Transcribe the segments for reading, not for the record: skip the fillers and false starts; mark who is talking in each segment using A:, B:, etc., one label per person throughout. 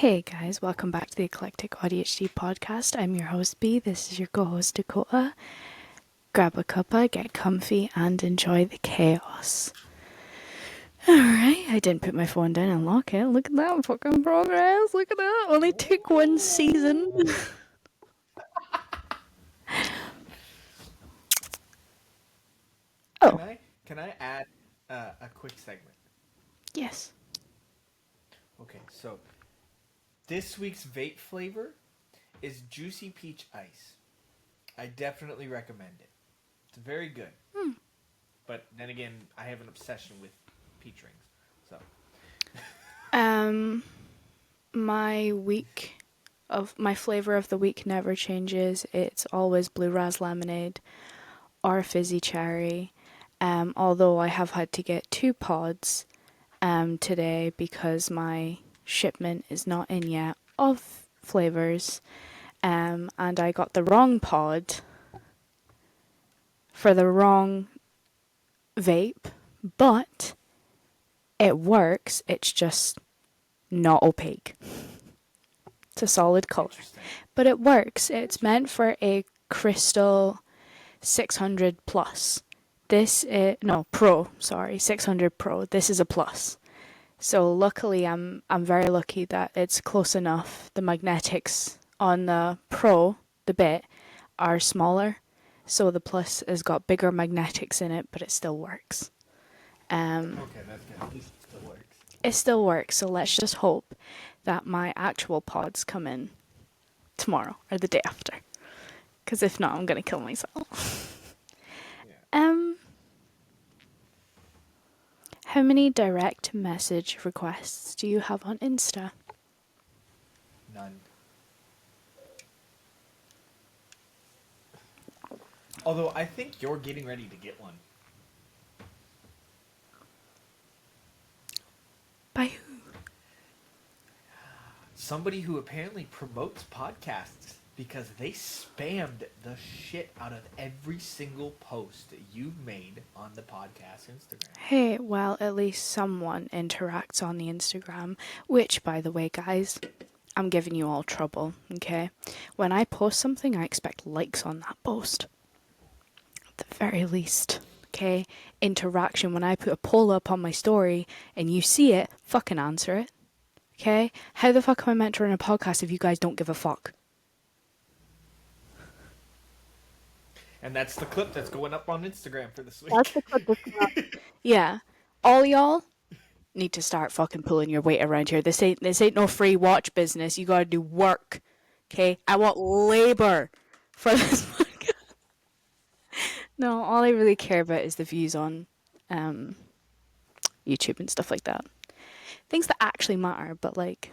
A: Hey guys, welcome back to the Eclectic ADHD podcast. I'm your host B. This is your co-host Dakota. Grab a cuppa, get comfy, and enjoy the chaos. Alright, I didn't put my phone down and lock it. Look at that fucking progress. Look at that. Only took one season.
B: Can
A: Oh,
B: I can I add a quick segment?
A: yes.
B: Okay, so this week's vape flavor is juicy peach ice. I definitely recommend it. It's very good. But then again, I have an obsession with peach rings. So
A: Um, my flavor of the week never changes. It's always blue ras lemonade or fizzy cherry. Although I have had to get 2 pods today because my shipment is not in yet of flavors. And I got the wrong pod for the wrong vape, but it works. It's just not opaque. It's a solid color,
B: interesting.
A: but it works. It's meant for a crystal 600 plus. This is no Pro, sorry, 600 Pro. This is a plus. So luckily I'm very lucky that it's close enough. The magnetics on the Pro, the bit, are smaller. So the plus has got bigger magnetics in it, but it still works.
B: Okay, that's good. At least it still works.
A: It still works, so let's just hope that my actual pods come in tomorrow or the day after. Because if not, I'm going to kill myself.
B: Yeah,
A: Um, how many direct message requests do you have on Insta?
B: none. Although I think you're getting ready to get one.
A: By who?
B: Somebody who apparently promotes podcasts because they spammed the shit out of every single post you've made on the podcast Instagram.
A: Hey, well, at least someone interacts on the Instagram, which, by the way, guys, I'm giving you all trouble, okay? When I post something, I expect likes on that post. At the very least, okay? Interaction. When I put a poll up on my story and you see it, fucking answer it, okay? How the fuck am I meant to run a podcast if you guys don't give a fuck?
B: And that's the clip that's going up on Instagram for this
A: That's
B: week.
A: the clip that's going on. Yeah. All y'all need to start fucking pulling your weight around here. This ain't no free watch business. You gotta do work. Okay? I want labor for this podcast. No, all I really care about is the views on YouTube and stuff like that. Things that actually matter, but like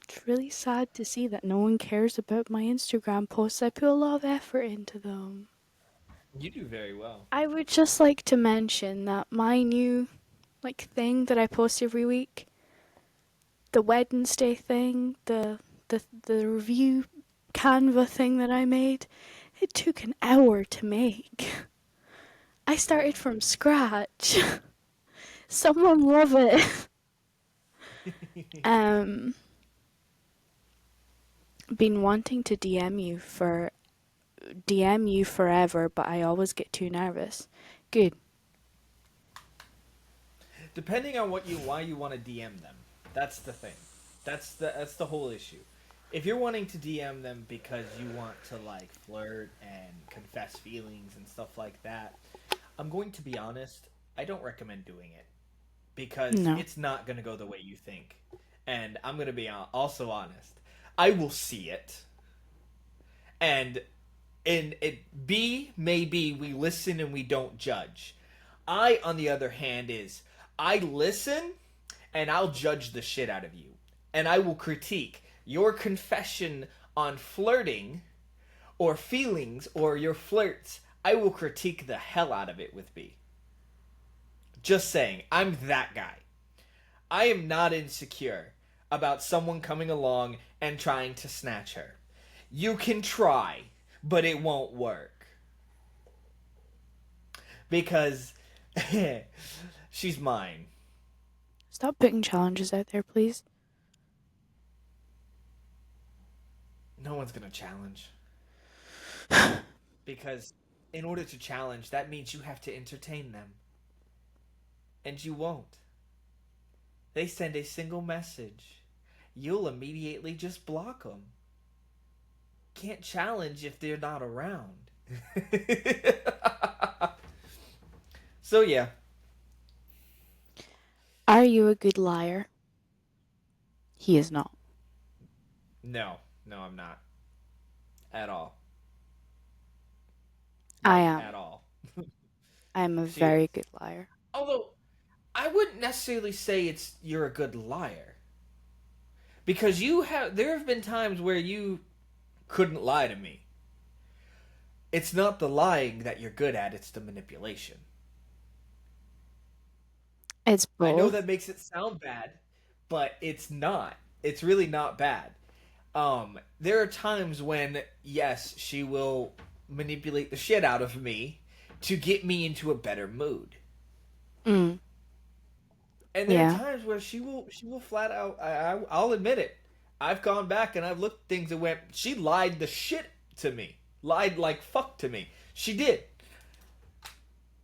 A: it's really sad to see that no one cares about my Instagram posts. I put a lot of effort into them.
B: You do very well.
A: I would just like to mention that my new thing that I post every week, the Wednesday thing, the review Canva thing that I made, it took an hour to make. I started from scratch. Someone love it. Um, been wanting to DM you forever, but I always get too nervous. Good.
B: Depending on why you want to DM them. That's the thing. That's the whole issue. If you're wanting to DM them because you want to like flirt and confess feelings and stuff like that, I'm going to be honest, I don't recommend doing it because
A: No.
B: it's not going to go the way you think. And I'm going to be also honest. I will see it and maybe we listen and we don't judge. I, on the other hand, I listen and I'll judge the shit out of you. And I will critique your confession on flirting or feelings or your flirts. I will critique the hell out of it with B. Just saying, I'm that guy. I am not insecure about someone coming along and trying to snatch her. You can try, but it won't work. Because she's mine.
A: Stop putting challenges out there, please.
B: No one's gonna challenge. Because in order to challenge, that means you have to entertain them. And you won't. They send a single message. You'll immediately just block them. Can't challenge if they're not around. So, yeah.
A: Are you a good liar? He is not.
B: No. No, I'm not. At all.
A: I
B: Like,
A: am.
B: at all.
A: I am a
B: See,
A: very good liar.
B: although, I wouldn't necessarily say you're a good liar. Because there have been times where you couldn't lie to me. It's not the lying that you're good at, it's the manipulation.
A: It's
B: I know
A: both.
B: that makes it sound bad, but it's not. It's really not bad. There are times when, yes, she will manipulate the shit out of me to get me into a better mood.
A: Mm,
B: And there are
A: yeah.
B: times where she will flat out. I'll admit it. I've gone back and I've looked at things and went. She lied the shit to me. Lied like fuck to me. She did.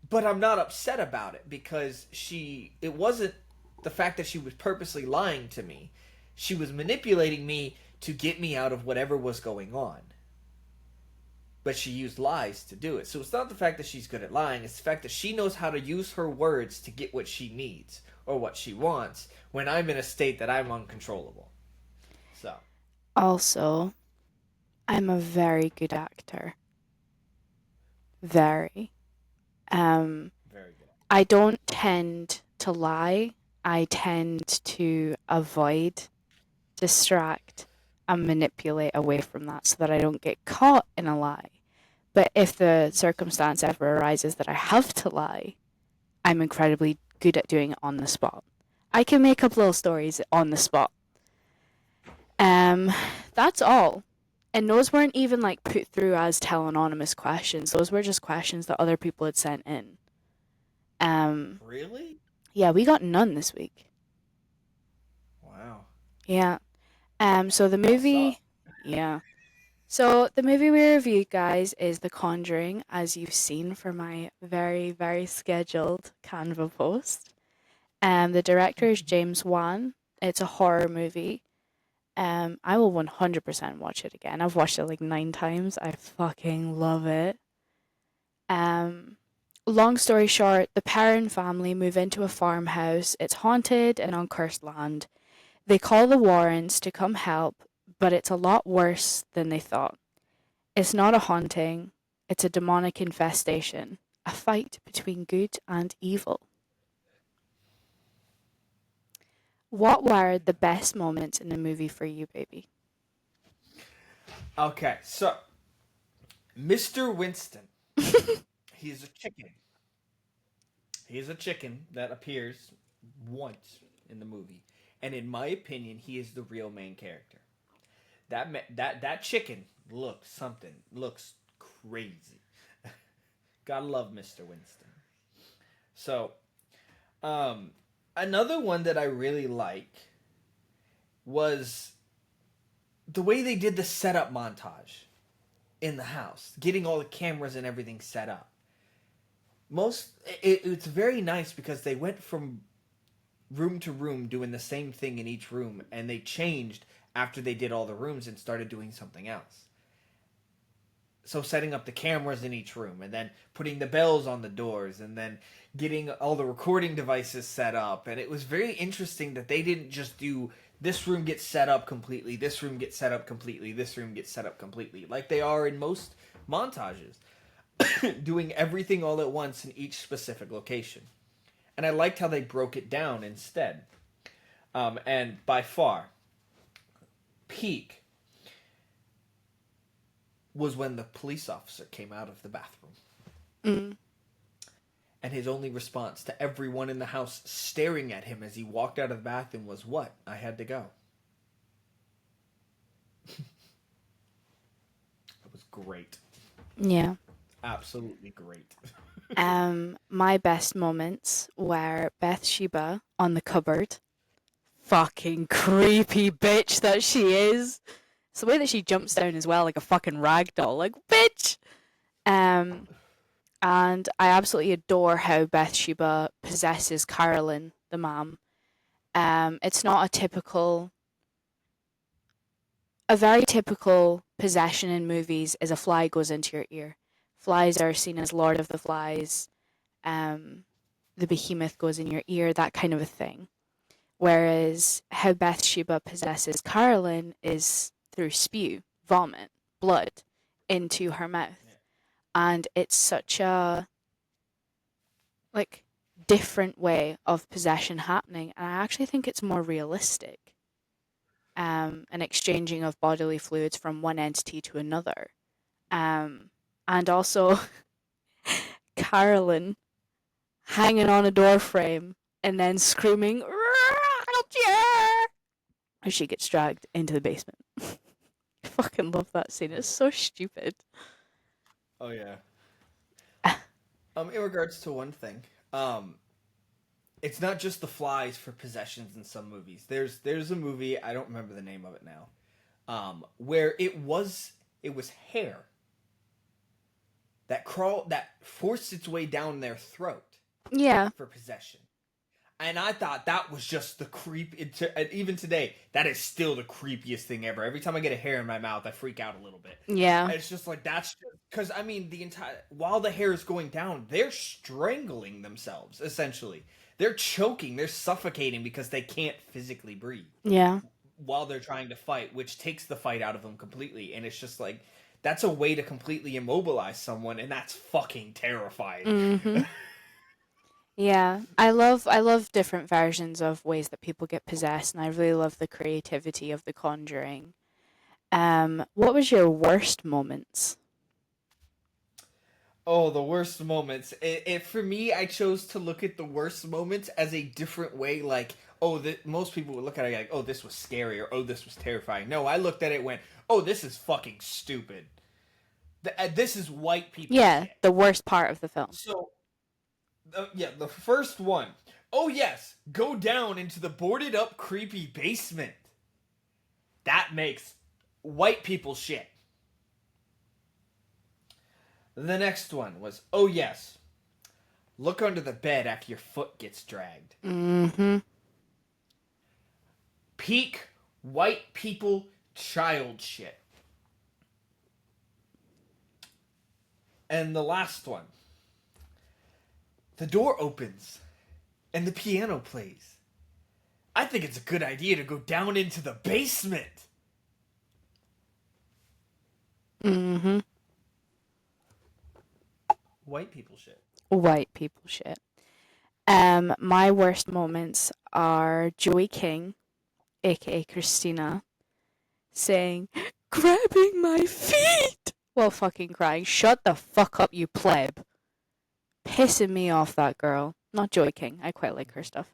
B: But I'm not upset about it because it wasn't the fact that she was purposely lying to me. She was manipulating me to get me out of whatever was going on. But she used lies to do it. So it's not the fact that she's good at lying, it's the fact that she knows how to use her words to get what she needs or what she wants when I'm in a state that I'm uncontrollable. So,
A: Also, I'm a very good actor. Very. Um,
B: very good.
A: I don't tend to lie. I tend to avoid, distract, and manipulate away from that so that I don't get caught in a lie. But if the circumstance ever arises that I have to lie, I'm incredibly good at doing it on the spot. I can make up little stories on the spot. Um, that's all. And those weren't even like put through as tell anonymous questions. Those were just questions that other people had sent in. Um,
B: Really?
A: yeah, we got none this week.
B: Wow.
A: Yeah. So the
B: Y'all suck.
A: movie, yeah. So the movie we reviewed, guys, is The Conjuring, as you've seen from my very, very scheduled Canva post. The director is James Wan. It's a horror movie. I will 100% watch it again. I've watched it like 9 times. I fucking love it. Um, Long story short, the Perrin family move into a farmhouse. It's haunted and on cursed land. They call the Warrens to come help, but it's a lot worse than they thought. It's not a haunting, it's a demonic infestation, a fight between good and evil. What were the best moments in the movie for you, baby?
B: Okay, so Mr. Winston, he's a chicken. He's a chicken that appears once in the movie, and in my opinion, he is the real main character. That chicken looks crazy. Gotta love Mr. Winston. So, um, another one that I really like was the way they did the setup montage in the house, getting all the cameras and everything set up. It's very nice because they went from room to room doing the same thing in each room, and they changed after they did all the rooms and started doing something else. So setting up the cameras in each room and then putting the bells on the doors and then getting all the recording devices set up, and it was very interesting that they didn't just do this room gets set up completely, this room gets set up completely, this room gets set up completely, like they are in most montages. Doing everything all at once in each specific location. And I liked how they broke it down instead. And by far, peak was when the police officer came out of the bathroom.
A: Mm.
B: And his only response to everyone in the house staring at him as he walked out of the bathroom was, "What? I had to go." It was great.
A: Yeah.
B: Absolutely great.
A: My best moments were Bathsheba on the cupboard. Fucking creepy bitch that she is. It's the way that she jumps down as well, like a fucking rag doll, like bitch. Um, and I absolutely adore how Bathsheba possesses Carolyn, the mom. It's not a very typical possession in movies is a fly goes into your ear. Flies are seen as Lord of the Flies. Um, the behemoth goes in your ear, that kind of a thing. Whereas how Bathsheba possesses Carolyn is through spew, vomit, blood into her
B: Yeah.
A: mouth. And it's such a like different way of possession happening, and I actually think it's more realistic. An exchanging of bodily fluids from one entity to another. And also Carolyn hanging on a door frame and then screaming, as she gets dragged into the basement. I fucking love that scene. It's so stupid.
B: Oh yeah. In regards to one thing, um, it's not just the flies for possessions in some movies. There's a movie, I don't remember the name of it now, where it was hair that forced its way down their throat
A: Yeah.
B: for possession. And I thought that was just the creep. Even today, that is still the creepiest thing ever. Every time I get a hair in my mouth, I freak out a little bit.
A: Yeah.
B: It's just like that's because I mean the entire while the hair is going down, they're strangling themselves essentially. They're choking, they're suffocating because they can't physically breathe
A: Yeah.
B: while they're trying to fight, which takes the fight out of them completely. And it's just like that's a way to completely immobilize someone, and that's fucking terrifying.
A: Mm-hmm. Yeah, I love different versions of ways that people get possessed, and I really love the creativity of the Conjuring. What was your worst moments?
B: Oh, the worst moments. For me, I chose to look at the worst moments as a different way. Like, oh, most people would look at it like, oh, this was scary or oh, this was terrifying. No, I looked at it and went, oh, this is fucking stupid. This is white people
A: Yeah,
B: shit.
A: the worst part of the film.
B: So, yeah, the first one. Oh, yes, go down into the boarded up, creepy basement. That makes white people shit. The next one was, oh, yes, look under the bed after your foot gets dragged.
A: Mm-hmm.
B: Peak white people child shit. And the last one. The door opens and the piano plays. I think it's a good idea to go down into the basement.
A: Mm-hmm.
B: White people shit.
A: White people shit. My worst moments are Joey King, aka Christina, saying, grabbing my feet while fucking crying. Shut the fuck up, you pleb. Pissing me off, that girl. Not Joey King. I quite like her stuff.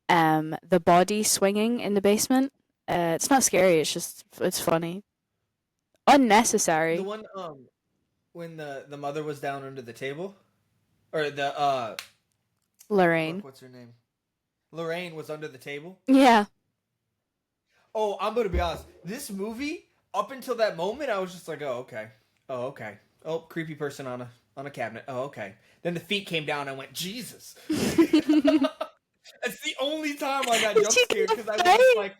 A: The body swinging in the basement. It's not scary. It's funny.
B: The
A: Unnecessary.
B: one when the mother was down under the table, or the fuck,
A: Lorraine.
B: what's her name? Lorraine was under the table.
A: Yeah.
B: Oh, I'm gonna be honest. This movie, up until that moment, I was just like, oh okay, oh okay, oh creepy person on a cabinet. Oh okay. Then the feet came down. And I went, Jesus. That's the only time I got jump
A: She
B: scared
A: got
B: because I was just
A: fight.
B: like,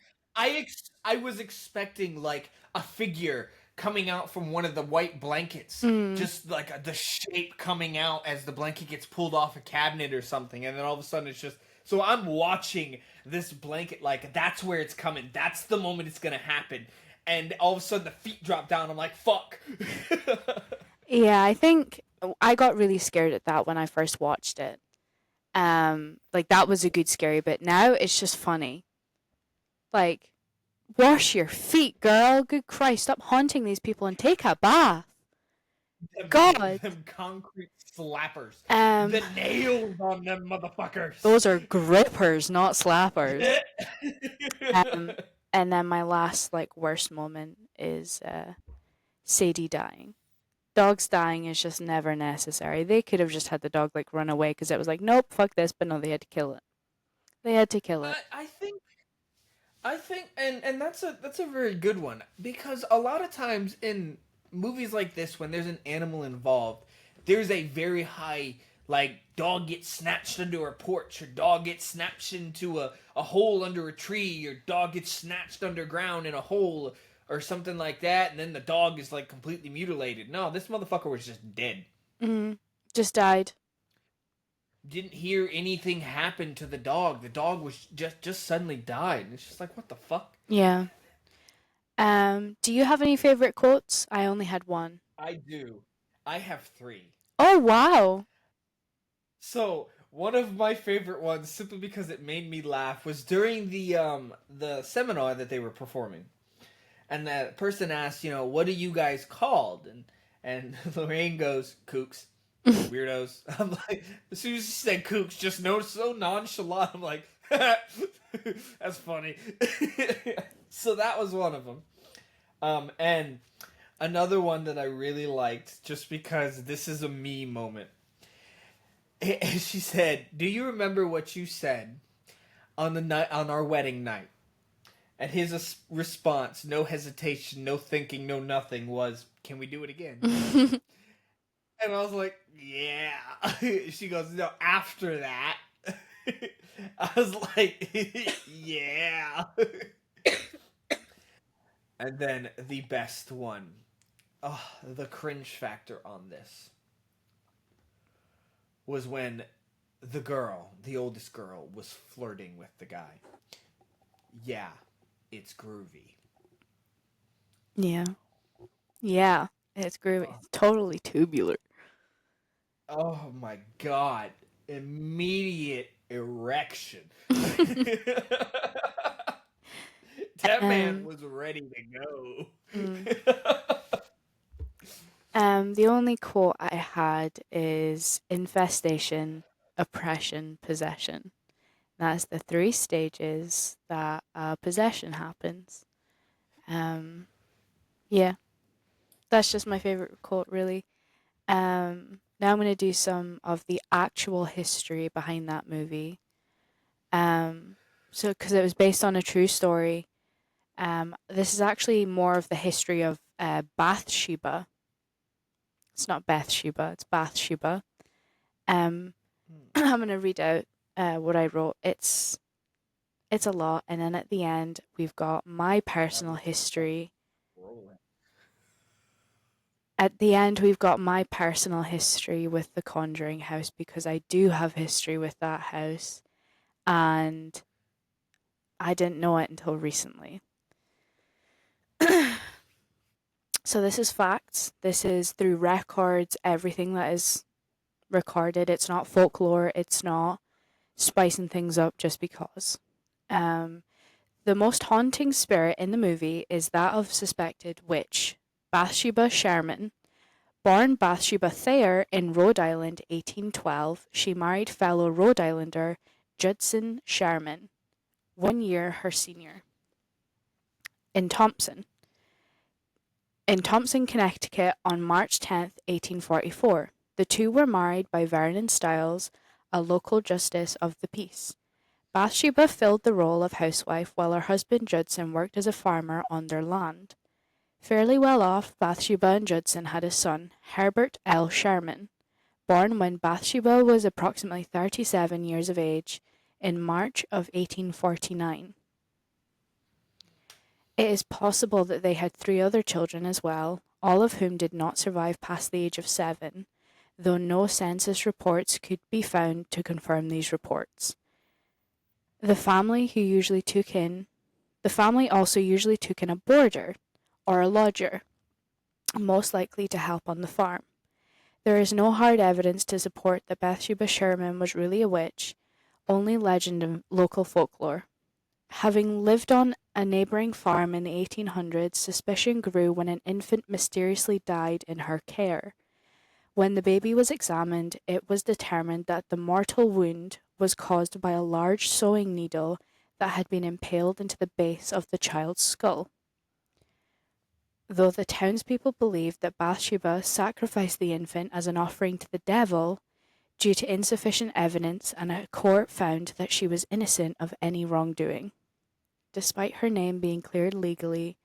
B: I was expecting like a figure coming out from one of the white blankets,
A: Mm.
B: just like the shape coming out as the blanket gets pulled off a cabinet or something, and then all of a sudden it's just. So I'm watching this blanket like that's where it's coming. That's the moment it's gonna happen, and all of a sudden the feet drop down. I'm like, fuck.
A: Yeah, I think I got really scared at that when I first watched it. Like that was a good scary bit. Now it's just funny. Like, wash your feet, girl. Good Christ, stop haunting these people and take a bath. God.
B: them concrete slappers.
A: Um,
B: The nails on them motherfuckers.
A: those are grippers, not slappers. Um, and then my last like worst moment is Sadie dying. Dogs dying is just never necessary. They could have just had the dog like run away because it was like, nope, fuck this, but no, they had to kill it. They had to kill it.
B: I think I think, and that's a very good one because a lot of times in movies like this, when there's an animal involved, there's a very high like dog gets snatched under a porch, or dog gets snatched into a hole under a tree, or dog gets snatched underground in a hole or something like that, and then the dog is like completely mutilated. No, this motherfucker was just dead.
A: Mm, just died.
B: Didn't hear anything happen to the dog. The dog was just suddenly died. And it's just like what the fuck.
A: Yeah. Do you have any favorite quotes? I only had one.
B: I do. I have three.
A: Oh wow.
B: So one of my favorite ones, simply because it made me laugh, was during the seminar that they were performing, and that person asked, what are you guys called? And Lorraine goes, kooks, weirdos. I'm like, as soon as she said kooks, just no, so nonchalant. I'm like, that's funny. So that was one of them. And another one that I really liked, just because this is a me moment. She said, "Do you remember what you said on the night on our wedding night?" And his response, no hesitation, no thinking, no nothing, was, "Can we do it again?" And I was like, "Yeah." She goes, "No, after that." I was like, "Yeah." And then the best one. Oh, the cringe factor on this was when the girl, the oldest girl, was flirting with the guy. Yeah, it's groovy.
A: Yeah. Yeah. It's groovy.
B: Oh,
A: It's totally tubular.
B: oh my god. Immediate erection. That man
A: Um,
B: was ready to
A: mm,
B: go.
A: the only quote I had is infestation, oppression, possession. That's the three stages that possession happens. Um, yeah, that's just my favorite quote, really. Now I'm going to do some of the actual history behind that movie. Um, so, because it was based on a true story, this is actually more of the history of Bathsheba. It's not Bathsheba, it's Bathsheba. Um, I'm going to read out what I wrote. It's a lot, and then at the end we've got my
B: That
A: personal
B: was just fucking
A: history.
B: rolling.
A: At the end we've got my personal history with the Conjuring house, because I do have history with that house, and I didn't know it until recently. So this is facts. This is through records, everything that is recorded. It's not folklore. It's not spicing things up just because. Um, the most haunting spirit in the movie is that of suspected witch Bathsheba Sherman. Born Bathsheba Thayer in Rhode Island, 1812, she married fellow Rhode Islander Judson Sherman, 1 year her senior. In Thompson, Connecticut, on March 10th, 1844. The two were married by Vernon Stiles, a local justice of the peace. Bathsheba filled the role of housewife while her husband Judson worked as a farmer on their land. Fairly well off, Bathsheba and Judson had a son, Herbert L. Sherman, born when Bathsheba was approximately 37 years of age in March of 1849. It is possible that they had three other children as well, all of whom did not survive past the age of 7, though no census reports could be found to confirm these reports. The family who usually took in the family also usually took in a boarder or a lodger, most likely to help on the farm. There is no hard evidence to support that Bathsheba Sherman was really a witch, only legend and local folklore. Having lived on a neighbouring farm in the 1800s, suspicion grew when an infant mysteriously died in her care. When the baby was examined, it was determined that the mortal wound was caused by a large sewing needle that had been impaled into the base of the child's skull. Though the townspeople believed that Bathsheba sacrificed the infant as an offering to the devil, due to insufficient evidence, and a court found that she was innocent of any wrongdoing. despite her name being cleared legally,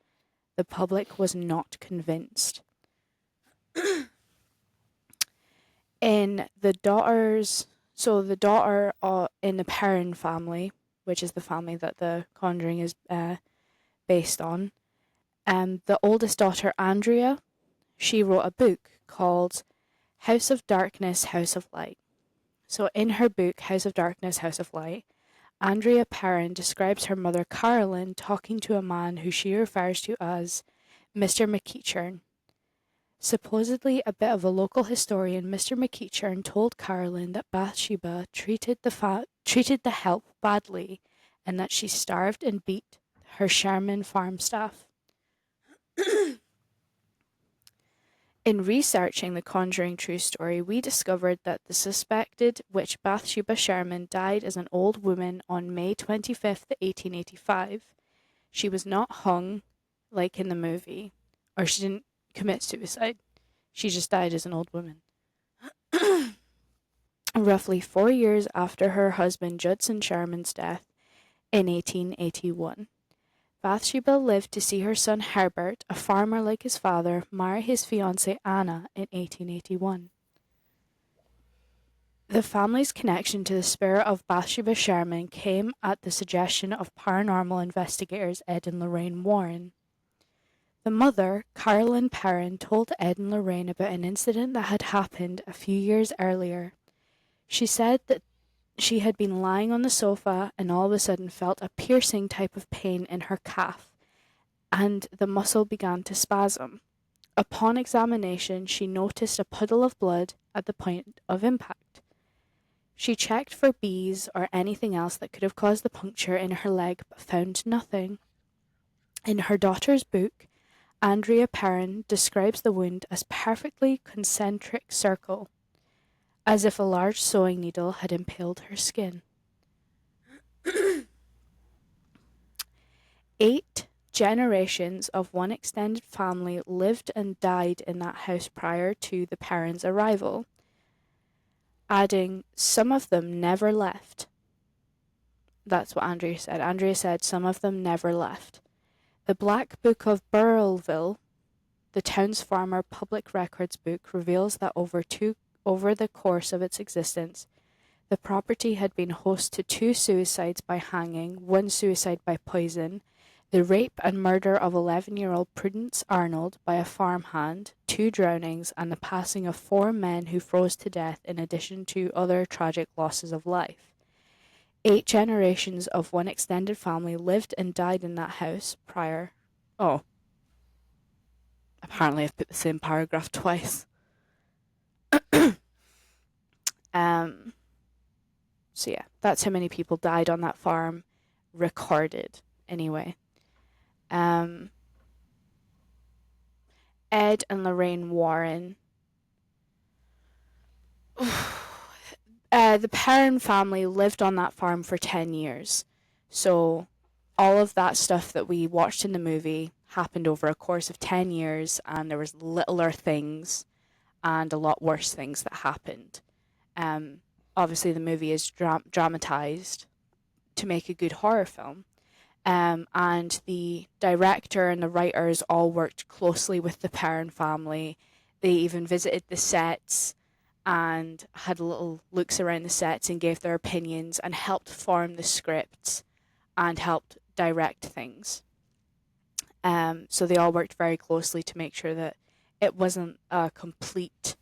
A: the public was not convinced. In the daughters, so the daughter in the Perrin family, which is the family that the Conjuring is based on, the oldest daughter, Andrea, she wrote a book called House of Darkness, House of Light. So in her book, House of Darkness, House of Light, Andrea Perrin describes her mother Carolyn talking to a man who she refers to as Mr. McEachern. Supposedly a bit of a local historian, Mr. McEachern told Carolyn that Bathsheba treated the help badly and that she starved and beat her Sherman farm staff. In researching the Conjuring true story, we discovered that the suspected witch Bathsheba Sherman died as an old woman on May 25th, 1885. She was not hung, like in the movie, or she didn't commit suicide. She just died as an old woman. Roughly 4 years after her husband Judson Sherman's death in 1881. Bathsheba lived to see her son Herbert, a farmer like his father, marry his fiancée Anna in 1881. The family's connection to the spirit of Bathsheba Sherman came at the suggestion of paranormal investigators Ed and Lorraine Warren. The mother, Carolyn Perrin, told Ed and Lorraine about an incident that had happened a few years earlier. She said that she had been lying on the sofa and all of a sudden felt a piercing type of pain in her calf, and the muscle began to spasm. Upon examination, she noticed a puddle of blood at the point of impact. She checked for bees or anything else that could have caused the puncture in her leg, but found nothing. In her daughter's book, Andrea Perrin describes the wound as perfectly concentric circle, as if a large sewing needle had impaled her skin. 8 generations of one extended family lived and died in that house prior to the Perrins' arrival, adding, some of them never left. That's what Andrea said. Andrea said some of them never left. The Black Book of Burrillville, the town's farmer public records book, reveals that over the course of its existence, the property had been host to 2 suicides by hanging, 1 suicide by poison, the rape and murder of 11-year-old Prudence Arnold by a farmhand, 2 drownings, and the passing of 4 men who froze to death in addition to other tragic losses of life. 8 generations of one extended family lived and died in that house prior. Oh. Apparently I've put the same paragraph twice. So yeah, that's how many people died on that farm, recorded anyway. Ed and Lorraine Warren. The Perrin family lived on that farm for 10 years. So all of that stuff that we watched in the movie happened over a course of 10 years, and there was littler things and a lot worse things that happened. Obviously, the movie is dramatized to make a good horror film. And the director and the writers all worked closely with the Perrin family. They even visited the sets and had little looks around the sets and gave their opinions and helped form the scripts and helped direct things. So they all worked very closely to make sure that it wasn't a complete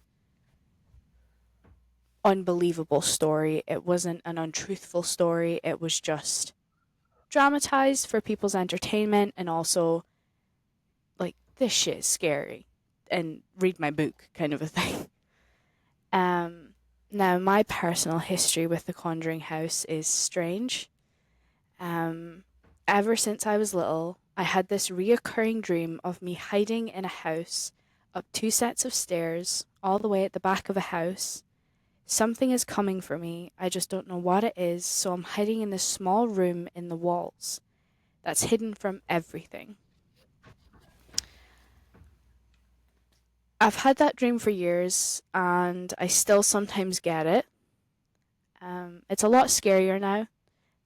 A: unbelievable story. It wasn't an untruthful story. It was just dramatized for people's entertainment and also like, this shit is scary and read my book kind of a thing. Now my personal history with the Conjuring house is strange. Ever since I was little, I had this reoccurring dream of me hiding in a house up 2 sets of stairs all the way at the back of a house. Something is coming for me. I just don't know what it is, so I'm hiding in this small room in the walls that's hidden from everything. I've had that dream for years, and I still sometimes get it. It's a lot scarier now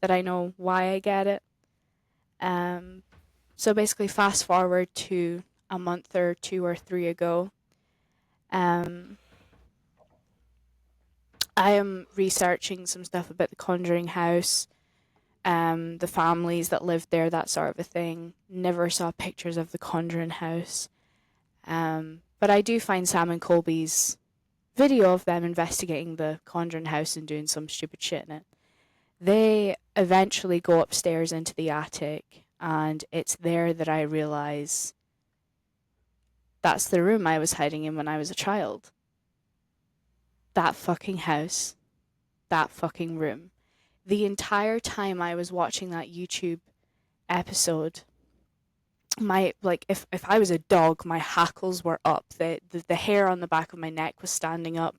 A: that I know why I get it. So basically, fast forward to a month or 2 or 3 ago. Um, I am researching some stuff about the Conjuring house, the families that lived there, that sort of a thing. Never saw pictures of the Conjuring house. But I do find Sam and Colby's video of them investigating the Conjuring house and doing some stupid shit in it. They eventually go upstairs into the attic, and it's there that I realize that's the room I was hiding in when I was a child. That fucking house, that fucking room. The entire time I was watching that YouTube episode, my like if I was a dog, my hackles were up. The hair on the back of my neck was standing up.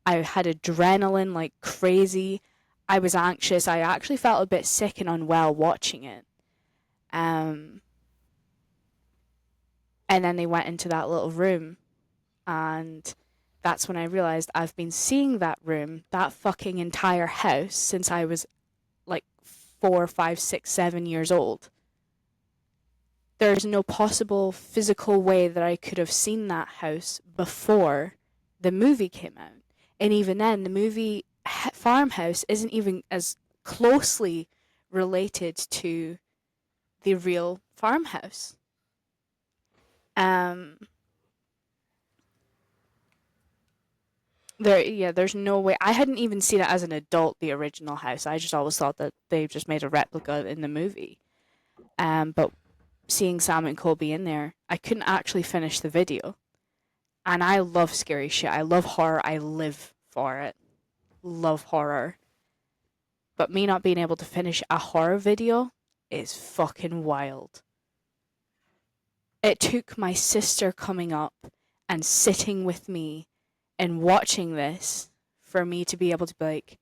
A: I had adrenaline like crazy. I was anxious. I actually felt a bit sick and unwell watching it. And then they went into that little room, and that's when I realized I've been seeing that room, that fucking entire house, since I was like 4, 5, 6, 7 years old. There's no possible physical way that I could have seen that house before the movie came out. And even then, the movie Farmhouse isn't even as closely related to the real farmhouse. Um, there's no way. I hadn't even seen it as an adult, the original house. I just always thought that they just made a replica in the movie. But seeing Sam and Colby in there, I couldn't actually finish the video. And I love scary shit. I love horror. I live for it. Love horror. But me not being able to finish a horror video is fucking wild. It took my sister coming up and sitting with me and watching this for me to be able to be like,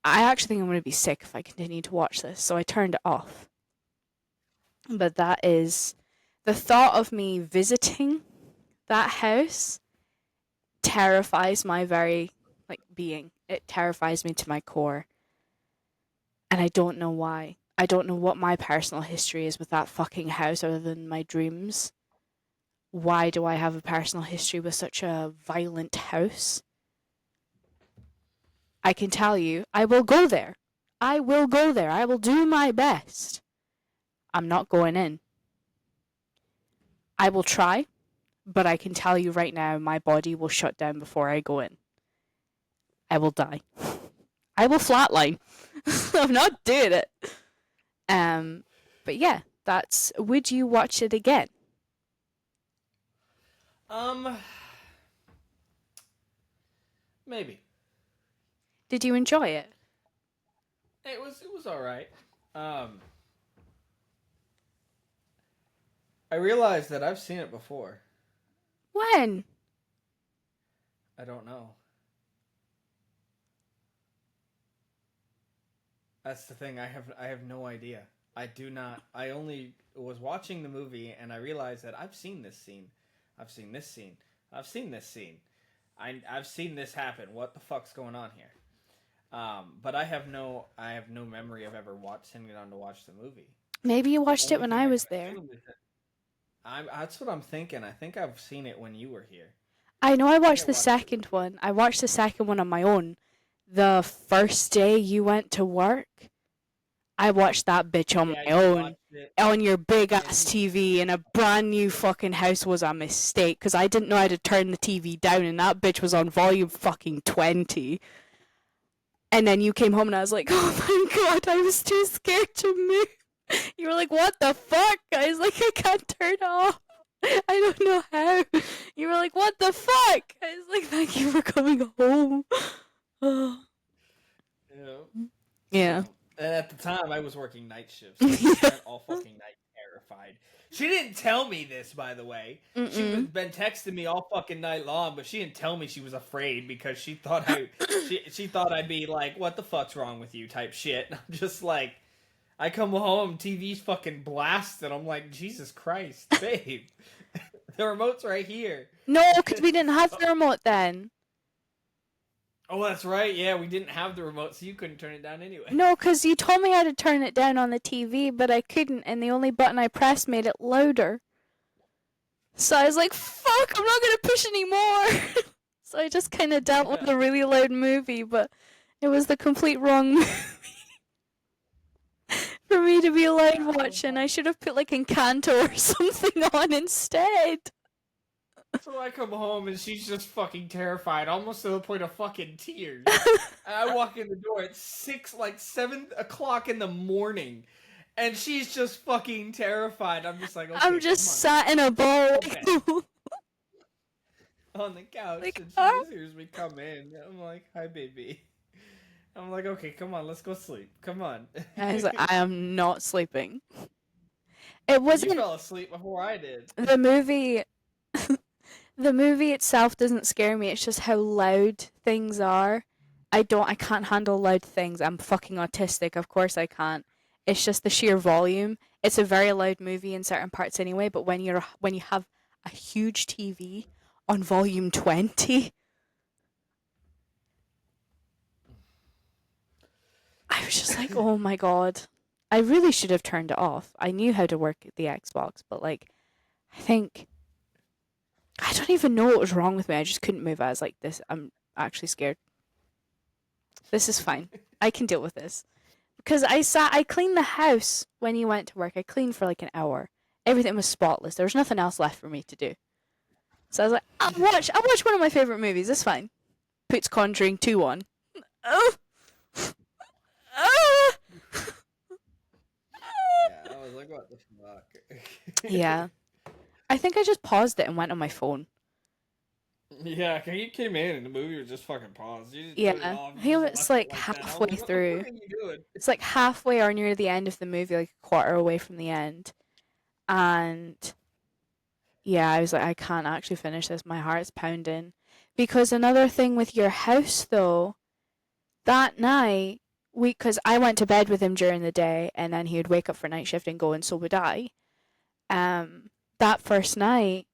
A: I actually think I'm going to be sick if I continue to watch this. So I turned it off. But that is the thought of me visiting that house terrifies my very being. It terrifies me to my core. And I don't know why. I don't know what my personal history is with that fucking house other than my dreams. Why do I have a personal history with such a violent house? I can tell you, I will go there. I will go there. I will do my best. I'm not going in. I will try, but I can tell you right now, my body will shut down before I go in. I will die. I will flatline. I'm not doing it. But yeah, that's. Would you watch it again?
B: Maybe.
A: Did you enjoy it?
B: It was all right. Um, I realized that I've seen it before.
A: When?
B: I don't know. That's the thing. I have no idea. I do not. I only was watching the movie and I realized that I've seen this scene. I've seen this scene. I've seen this scene. I've seen this happen. What the fuck's going on here? But I have no memory of ever sitting down to watch the movie.
A: Maybe you
B: The
A: watched it
B: only
A: when
B: thing
A: I
B: I
A: was
B: can
A: there.
B: assume is that that's what I'm thinking. I think I've seen it when you were here.
A: I know I
B: I think I
A: watched the
B: watched it.
A: second one. I watched the second one on my own. The first day you went to work, I watched that bitch on
B: Yeah,
A: my
B: you
A: own.
B: watched it.
A: On your big
B: Yeah,
A: ass TV in a brand new fucking house was a mistake because I didn't know how to turn the TV down and that bitch was on volume fucking 20. And then you came home and I was like, oh my god, I was too scared to move. You were like, what the fuck? I was like, I can't turn it off. I don't know how. You were like, what the fuck? I was like, thank you for coming home. Oh. Yeah.
B: And at the time, I was working night shifts, so I spent all fucking night terrified. She didn't tell me this, by the way. She was
A: Mm-mm.
B: been texting me all fucking night long, but she didn't tell me she was afraid because she thought she thought I'd be like, "What the fuck's wrong with you?" type shit. And I'm just like, I come home, TV's fucking blasted. I'm like, Jesus Christ, babe, the remote's right here.
A: No, because we didn't have the remote then.
B: Oh, that's right. Yeah, we didn't have the remote, so you couldn't turn it down anyway.
A: No, because you told me how to turn it down on the TV, but I couldn't, and the only button I pressed made it louder. So I was like, fuck, I'm not gonna push anymore. So I just kind of dealt with a really loud movie, but it was the complete wrong movie for me to be loud watching. I should have put like Encanto or something on instead.
B: So I come home and she's just fucking terrified, almost to the point of fucking tears. And I walk in the door at 7 o'clock in the morning, and she's just fucking terrified. I'm just like, okay,
A: I'm just
B: come
A: sat in a ball
B: on the couch,
A: like,
B: and she just hears me come in. I'm like, hi, baby. I'm like, okay, come on, let's go sleep. Come on.
A: I was like, I am not sleeping. It
B: You
A: wasn't
B: fell asleep before I did.
A: the movie. The movie itself doesn't scare me. It's just how loud things are. I can't handle loud things. I'm fucking autistic. Of course I can't. It's just the sheer volume. It's a very loud movie in certain parts anyway, but when you have a huge TV on volume 20, I was just like, "Oh my god. I really should have turned it off. I knew how to work the Xbox, but like I think I don't even know what was wrong with me. I just couldn't move. I was like, this, I'm actually scared. This is fine. I can deal with this. Because I cleaned the house when you went to work. I cleaned for like an hour. Everything was spotless. There was nothing else left for me to do. So I was like, I'll watch one of my favourite movies. It's fine. Puts Conjuring 2 on. Oh! Oh!
B: Yeah, I was like, what the fuck?
A: Yeah. I think I just paused it and went on my phone.
B: Yeah, you came in and the movie was just fucking paused. You just
A: Yeah.
B: put it off,
A: I think it's
B: left
A: like
B: it that.
A: halfway
B: What the
A: through.
B: fuck are you doing?
A: It's like halfway or near the end of the movie, like a quarter away from the end. And yeah, I was like, I can't actually finish this. My heart's pounding. Because another thing with your house, though, that night, because I went to bed with him during the day, and then he would wake up for night shift and go, and so would I. That first night,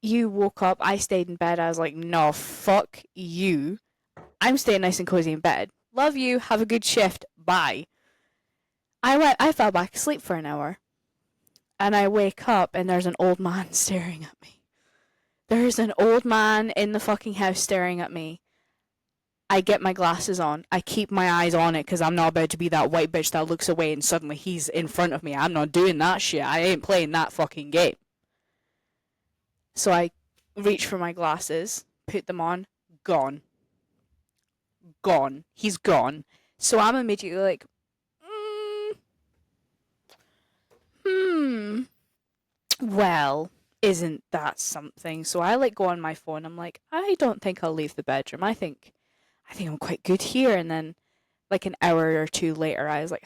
A: you woke up, I stayed in bed. I was like, no, fuck you. I'm staying nice and cozy in bed. Love you. Have a good shift. Bye. I fell back asleep for an hour. And I wake up and there's an old man staring at me. There's an old man in the fucking house staring at me. I get my glasses on. I keep my eyes on it because I'm not about to be that white bitch that looks away and suddenly he's in front of me. I'm not doing that shit. I ain't playing that fucking game. So I reach for my glasses, put them on, gone. Gone. He's gone. So I'm immediately like, well, isn't that something? So I like go on my phone. I'm like, I don't think I'll leave the bedroom. I think I'm quite good here. And then, like an hour or two later, I was like,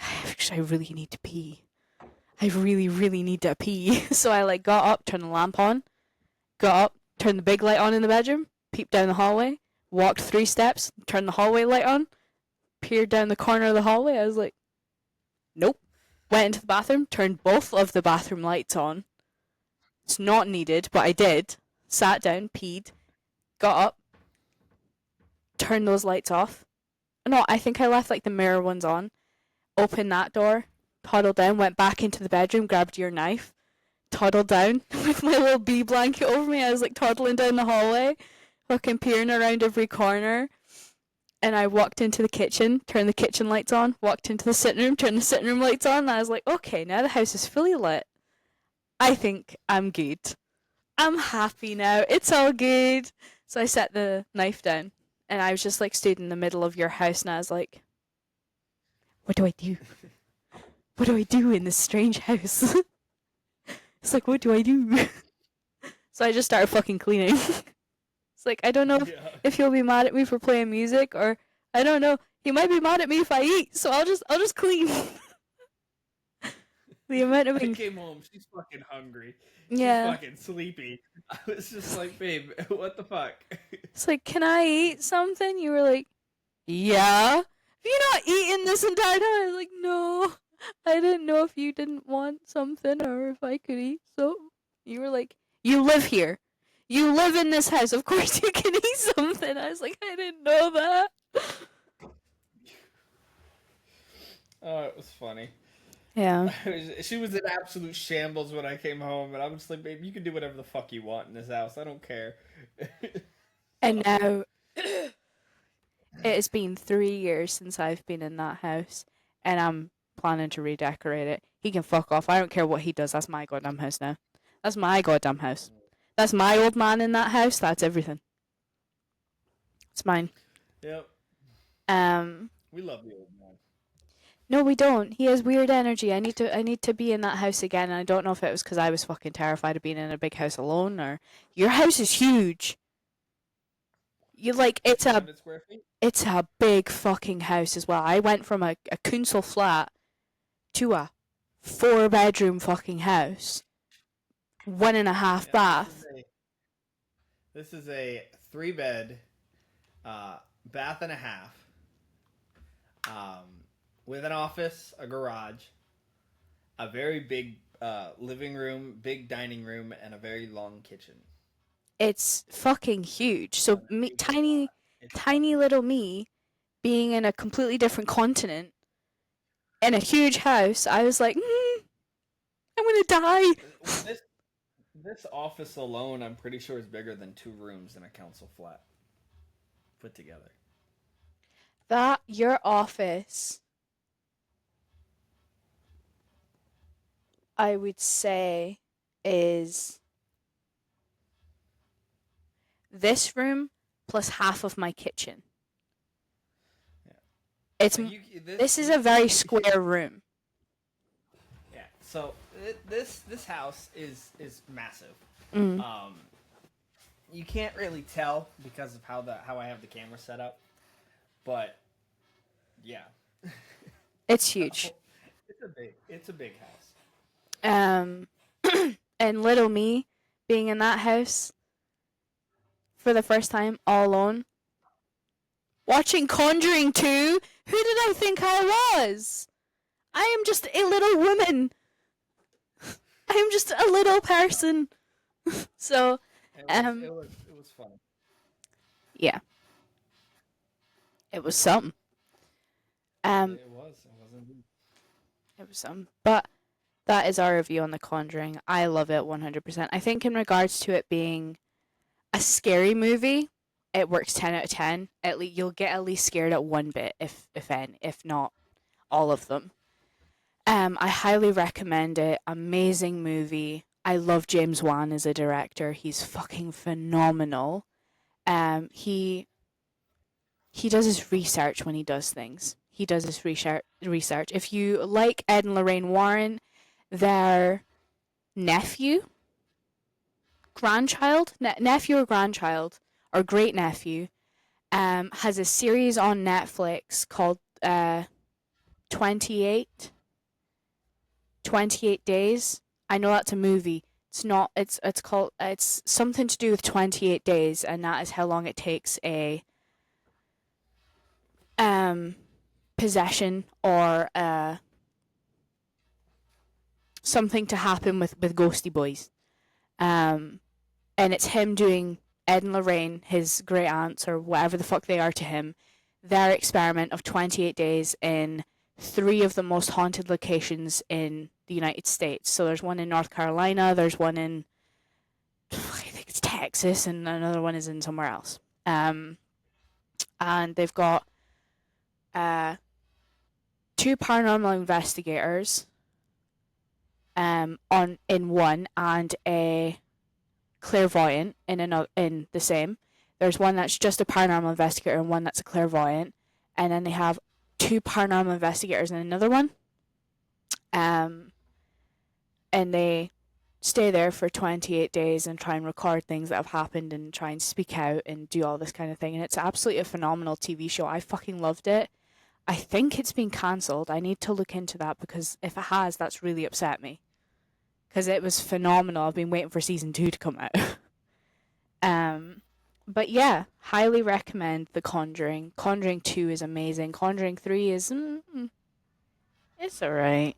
A: I really need to pee. I really, really need to pee. So I like got up, turned the lamp on, got up, turned the big light on in the bedroom, peeped down the hallway, walked 3 steps, turned the hallway light on, peered down the corner of the hallway. I was like, nope. Went into the bathroom, turned both of the bathroom lights on. It's not needed, but I did. Sat down, peed, got up, turned those lights off. No, I think I left like the mirror ones on. Opened that door, toddled down, went back into the bedroom, grabbed your knife, toddled down with my little bee blanket over me. I was like toddling down the hallway, fucking peering around every corner. And I walked into the kitchen, turned the kitchen lights on, walked into the sitting room, turned the sitting room lights on, and I was like, okay, now the house is fully lit. I think I'm good. I'm happy now. It's all good. So I set the knife down, and I was just like stood in the middle of your house, and I was like, what do I do? What do I do in this strange house? It's like, what do I do? So I just started fucking cleaning. It's like, I don't know if he'll be mad at me for playing music, or I don't know. He might be mad at me if I eat, so I'll just clean. The amount of
B: I came home, she's fucking hungry.
A: Yeah.
B: She's fucking sleepy. I was just like, babe, what the fuck?
A: It's like, can I eat something? You were like, yeah. Have you not eaten this entire time? I was like, no. I didn't know if you didn't want something or if I could eat. So you were like, you live here. You live in this house. Of course you can eat something. I was like, I didn't know that.
B: Oh, it was funny.
A: Yeah.
B: She was in absolute shambles when I came home, and I'm just like, babe, you can do whatever the fuck you want in this house. I don't care.
A: And
B: So,
A: now it has been 3 years since I've been in that house, and I'm planning to redecorate it. He can fuck off. I don't care what he does. That's my goddamn house now. That's my goddamn house. That's my old man in that house. That's everything. It's mine.
B: yep,
A: Um,
B: we love the old man.
A: no, we don't. He has weird energy. I need to be in that house again. And I don't know if it was because I was fucking terrified of being in a big house alone, or your house is huge. You like
B: Six hundred square feet.
A: it's a big fucking house as well. I went from a council flat to a 4 bedroom fucking house, 1.5
B: Yeah,
A: bath.
B: this is a 3 bed, bath and a half, um, with an office, a garage, a very big living room, big dining room, and a very long kitchen.
A: It's fucking huge. So
B: And
A: me,
B: a vacant
A: tiny,
B: lot. It's
A: tiny
B: fucking
A: little me being in a completely different continent in a huge house, I was like, I'm gonna die.
B: this this office alone. I'm pretty sure is bigger than 2 rooms in a council flat put together.
A: That your office, I would say, is this room plus half of my kitchen.
B: Yeah.
A: It's
B: So you
A: this is a very
B: you
A: square room.
B: yeah. So this house is massive.
A: Mm.
B: Um, you can't really tell because of how I have the camera set up, but yeah.
A: It's huge.
B: So it's a big house.
A: Um, and little me being in that house for the first time all alone, watching Conjuring 2. Who did I think I was? I am just a little woman. I am just a little person. So,
B: It was
A: um,
B: it was it was funny.
A: yeah, it was something. Um,
B: It was indeed.
A: it was something. But that is our review on The Conjuring. I love it 100%. I think in regards to it being a scary movie, it works 10 out of 10. At least you'll get at least scared at one bit, if any, if not all of them. I highly recommend it. Amazing movie. I love James Wan as a director. He's fucking phenomenal. He does his research when he does things. He does his research. If you like Ed and Lorraine Warren, their nephew, nephew or grandchild, or great nephew, has a series on Netflix called 28, 28 Days. I know that's a movie. It's not. It's called. It's something to do with 28 days, and that is how long it takes a um possession or something to happen with ghosty boys. Um, and it's him doing Ed and Lorraine, his great aunts or whatever the fuck they are to him, their experiment of 28 days in three of the most haunted locations in the United States. So there's one in North Carolina, there's one in I think it's Texas, and another one is in somewhere else. And they've got uh, two paranormal investigators on in one and a clairvoyant in another in the same. There's one that's just a paranormal investigator and one that's a clairvoyant, and then they have two paranormal investigators in another one. Um, and they stay there for 28 days and try and record things that have happened and try and speak out and do all this kind of thing. And it's absolutely a phenomenal TV show. I fucking loved it. I think it's been cancelled. I need to look into that because if it has, that's really upset me. Because it was phenomenal. I've been waiting for season 2 to come out. um, but yeah, highly recommend The Conjuring. Conjuring 2 is amazing. Conjuring 3 is. It's alright.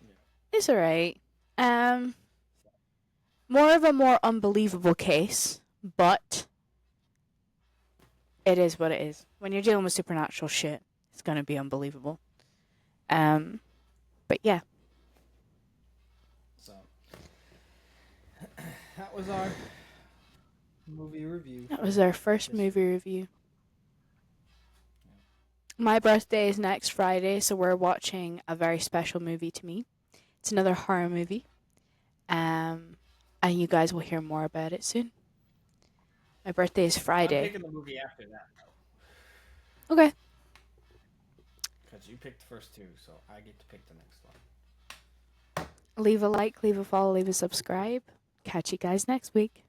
B: Yeah.
A: It's alright. Um, more unbelievable case, but it is what it is. When you're dealing with supernatural shit, it's gonna be unbelievable. But yeah,
B: So that was our movie review.
A: that was our first movie review. My birthday is next Friday, so we're watching a very special movie to me. It's another horror movie. And you guys will hear more about it soon. My birthday is
B: I'm
A: Friday.
B: picking the movie after that
A: Okay.
B: because you picked the first two, so I get to pick the next one.
A: Leave a like, leave a follow, leave a subscribe. Catch you guys next week.